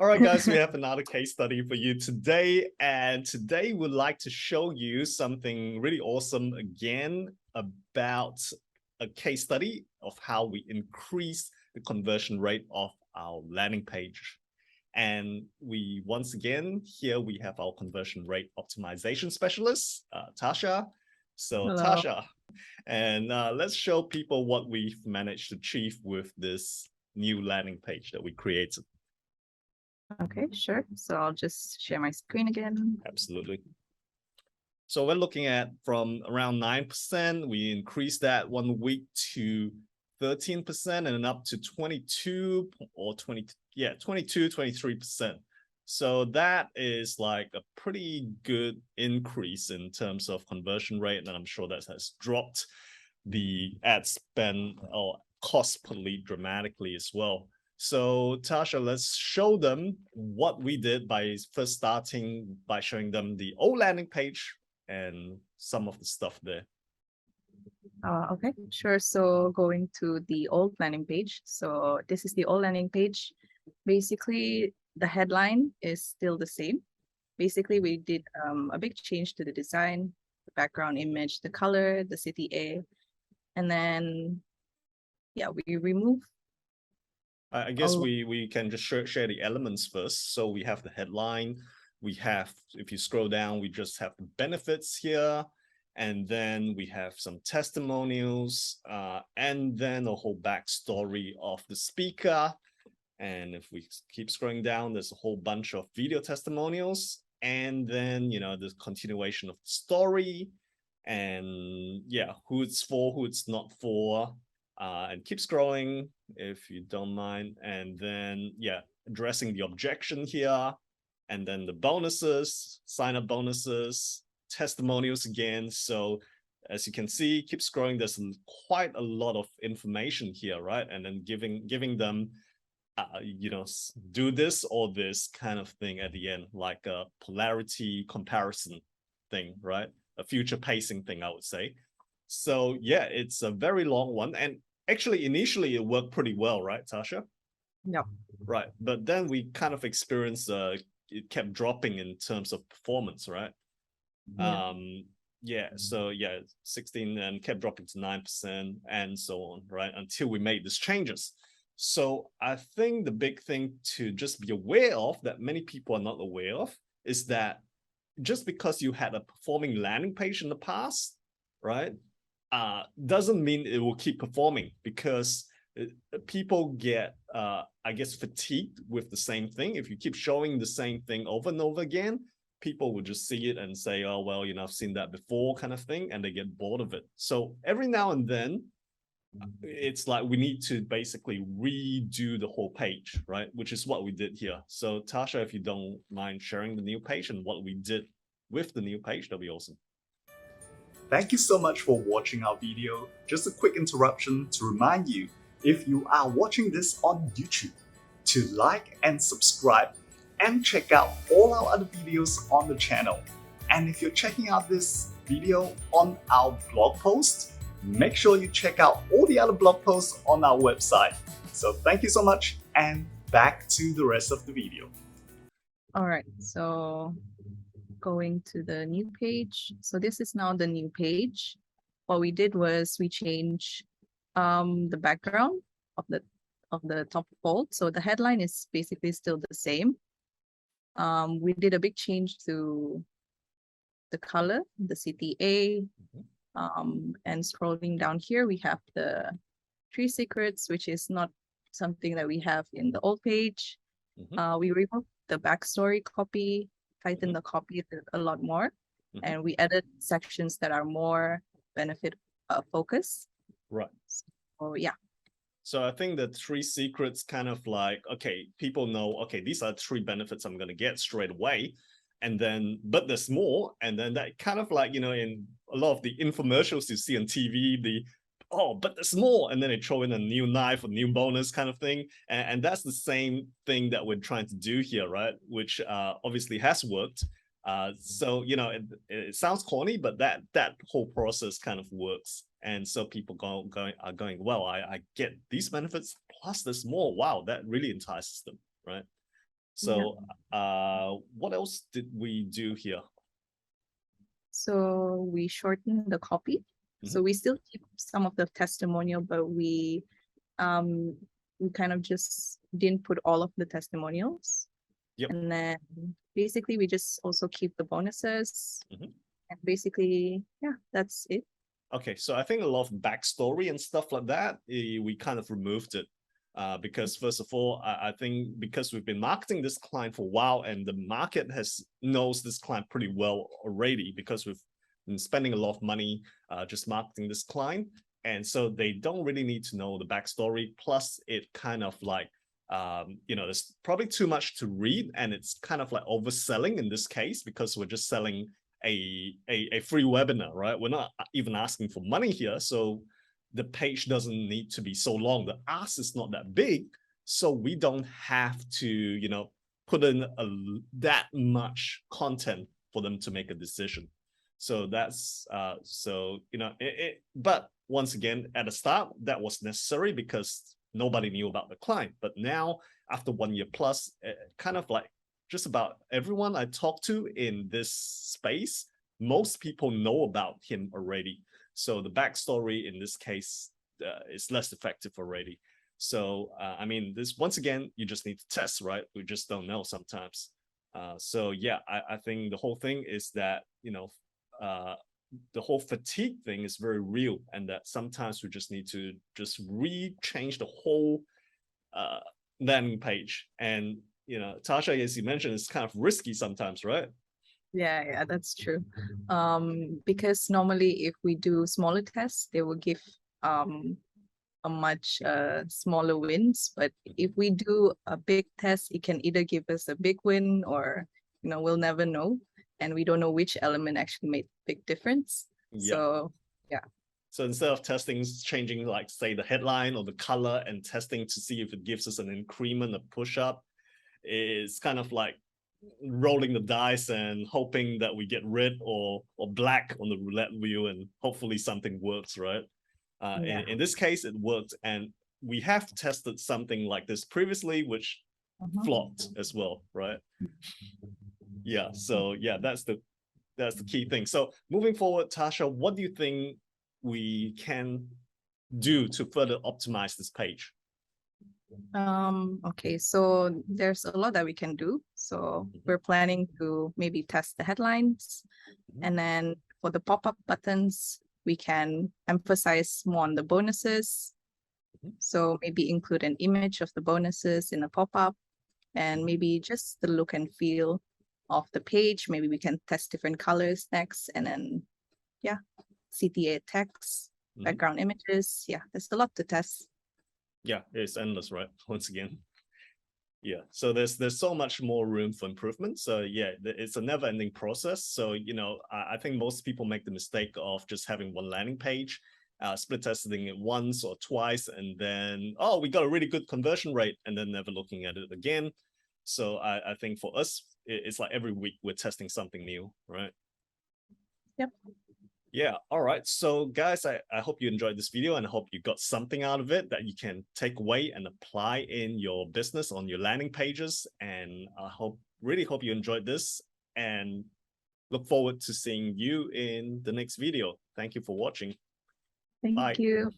right, guys, we have another case study for you today. And today we'd like to show you something really awesome again about a case study of how we increase the conversion rate of our landing page. And we, once again, here we have our conversion rate optimization specialist, Tasha. So Hello. Tasha, and let's show people what we've managed to achieve with this new landing page that we created. Okay, sure. So I'll just share my screen again. Absolutely. So we're looking at from around 9%, we increased that 1 week to 13% and then up to 22 or 20, yeah, 22, 23%. So that is like a pretty good increase in terms of conversion rate. And I'm sure that has dropped the ad spend or cost per lead dramatically as well. So Tasha, let's show them what we did by first starting by showing them the old landing page and some of the stuff there. Okay, sure. So going to the old landing page. So this is the old landing page. Basically, the headline is still the same. Basically, we did a big change to the design, the background image, the color, the CTA, and then, yeah, we remove. I guess we can just share the elements first. So we have the headline. We have, if you scroll down, we just have the benefits here. And then we have some testimonials and then a whole backstory of the speaker. And if we keep scrolling down, there's a whole bunch of video testimonials. And then, you know, the continuation of the story and yeah, who it's for, who it's not for. And keep scrolling if you don't mind. And then, yeah, addressing the objection here. And then the bonuses, sign-up bonuses, testimonials again. So as you can see, keep scrolling, there's quite a lot of information here, right? And then giving them, you know, do this or this kind of thing at the end, like a polarity comparison thing, right? A future pacing thing, I would say. So yeah, it's a very long one. And actually, initially, it worked pretty well, right, Tasha? Yeah. Right. But then we kind of experienced, it kept dropping in terms of performance, right? Yeah. So yeah, 16 and kept dropping to 9% and so on, right? Until we made these changes. So I think the big thing to just be aware of that many people are not aware of is that just because you had a performing landing page in the past, right, doesn't mean it will keep performing, because people get, I guess, fatigued with the same thing. If you keep showing the same thing over and over again, people will just see it and say, oh, well, you know, I've seen that before kind of thing, and they get bored of it. So every now and then, it's like we need to basically redo the whole page, right? Which is what we did here. So Tasha, if you don't mind sharing the new page and what we did with the new page, that'd be awesome. Thank you so much for watching our video. Just a quick interruption to remind you, if you are watching this on YouTube, to like and subscribe and check out all our other videos on the channel. And if you're checking out this video on our blog post, make sure you check out all the other blog posts on our website. So thank you so much, and back to the rest of the video. All right, so going to the new page. So this is now the new page. What we did was we changed the background of the top fold. So the headline is basically still the same. We did a big change to the color, the CTA, and scrolling down here, we have the 3 secrets, which is not something that we have in the old page. We removed the backstory copy, tightened the copy a lot more, and we added sections that are more benefit focused. Right. So yeah. So I think the 3 secrets kind of like, okay, people know, okay, these are 3 benefits I'm going to get straight away. And then, but there's more. And then that kind of like, you know, in a lot of the infomercials you see on TV, oh, but there's more. And then they throw in a new knife or new bonus kind of thing. And that's the same thing that we're trying to do here, right? Which obviously has worked. So, you know, it sounds corny, but that whole process kind of works. And so people are going, well, I get these benefits, plus there's more. Wow, that really entices them, right? So what else did we do here? So we shortened the copy. So we still keep some of the testimonial, but we kind of just didn't put all of the testimonials. Yep. And then basically we just also keep the bonuses. And basically, yeah, that's it. Okay, so I think a lot of backstory and stuff like that, we kind of removed it. Because first of all, I think because we've been marketing this client for a while and the market knows this client pretty well already, because we've been spending a lot of money just marketing this client. And so they don't really need to know the backstory. Plus it kind of like, there's probably too much to read, and it's kind of like overselling in this case, because we're just selling a free webinar, right? We're not even asking for money here. So the page doesn't need to be so long. The ask is not that big. So we don't have to, put in that much content for them to make a decision. So that's, but once again, at the start, that was necessary because nobody knew about the client. But now, after 1 year plus, kind of like just about everyone I talk to in this space, most people know about him already. So the backstory in this case is less effective already. So, I mean, this, once again, you just need to test, right? We just don't know sometimes. So yeah, I think the whole thing is that, the whole fatigue thing is very real, and that sometimes we just need to just change the whole landing page. And, Tasha, as you mentioned, it's kind of risky sometimes, right? Yeah, that's true. Because normally if we do smaller tests, they will give a much smaller wins. But if we do a big test, it can either give us a big win or, we'll never know. And we don't know which element actually made a big difference. Yeah. So, yeah. So instead of testing, changing, like, say, the headline or the color and testing to see if it gives us an increment, a push up, it's kind of like rolling the dice and hoping that we get red or black on the roulette wheel, and hopefully something works, right? In this case, it worked, and we have tested something like this previously, which flopped as well, right? Yeah, so yeah, that's the key thing. So moving forward, Tasha, what do you think we can do to further optimize this page? Okay, so there's a lot that we can do. So we're planning to maybe test the headlines, and then for the pop-up buttons, we can emphasize more on the bonuses. So maybe include an image of the bonuses in a pop-up, and maybe just the look and feel of the page. Maybe we can test different colors next, and then CTA text, background images. Yeah, there's a lot to test. Yeah, it's endless, right? Once again. Yeah, so there's so much more room for improvement. So yeah, it's a never-ending process. So, I think most people make the mistake of just having one landing page, split testing it once or twice, and then, oh, we got a really good conversion rate, and then never looking at it again. So I think for us, it's like every week we're testing something new, right? Yep. Yeah, all right. So guys, I hope you enjoyed this video, and I hope you got something out of it that you can take away and apply in your business on your landing pages. And I really hope you enjoyed this, and look forward to seeing you in the next video. Thank you for watching. Thank Bye. you.